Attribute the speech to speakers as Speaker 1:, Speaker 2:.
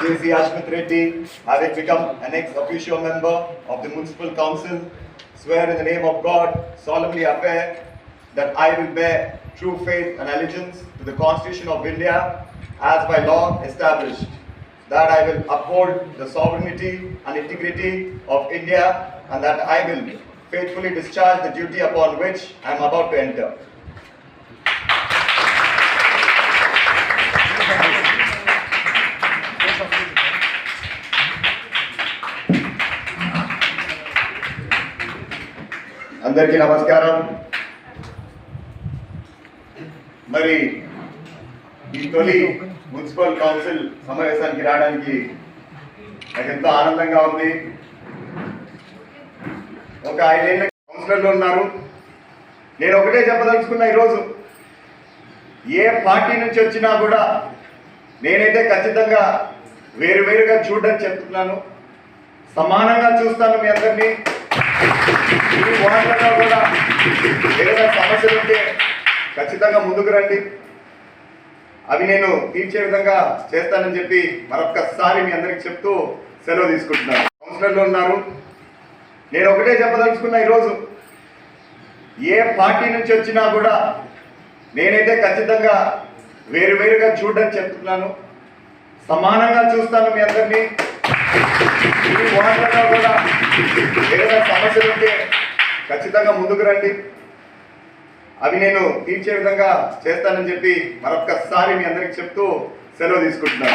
Speaker 1: J.C. Ashmit Reddy, having become an ex officio member of the Municipal Council, swear in the name of God, solemnly affirm that I will bear true faith and allegiance to the Constitution of India as by law established, that I will uphold the sovereignty and integrity of India, and that I will faithfully discharge the duty upon which I am about to enter. అందరికీ నమస్కారం. మరి ఈ తొలి municipal council సమావేశానికి రావడానికి నాకు ఎంతో ఆనందంగా ఉంది. ఒక 5 ఏళ్ళ కౌన్సిలర్లు ఉన్నారు. నేను ఒకటే చెప్పదలుచుకున్నా, ఈరోజు ఏ పార్టీ నుంచి వచ్చినా కూడా నేనైతే ఖచ్చితంగా వేరువేరుగా చూడని చెప్తున్నాను. సమానంగా చూస్తాను మీ అందరినీ. ఈ వార్డులలో కూడా ఏదైనా సమస్యలు ఉంటే ఖచ్చితంగా ముందుకు రండి, అవి నేను తీర్చే విధంగా చేస్తానని చెప్పి మరొక్కసారి మీ అందరికి చెప్తూ సెలవు తీసుకుంటున్నాను. కౌన్సిలర్లు ఉన్నారు. నేను ఒకటే చెప్పదలుచుకున్నా, ఈరోజు ఏ పార్టీ నుంచి వచ్చినా కూడా నేనైతే ఖచ్చితంగా వేరువేరుగా చూడని చెప్తున్నాను. సమానంగా చూస్తాను మీ అందరినీ. ఈ వార్డులలో కూడా ఏదైనా సమస్యలు ఉంటే ఖచ్చితంగా ముందుకు రండి, అవి నేను తీర్చే విధంగా చేస్తానని చెప్పి మరొక్కసారి మీ అందరికి చెప్తూ సెలవు తీసుకుంటున్నాను.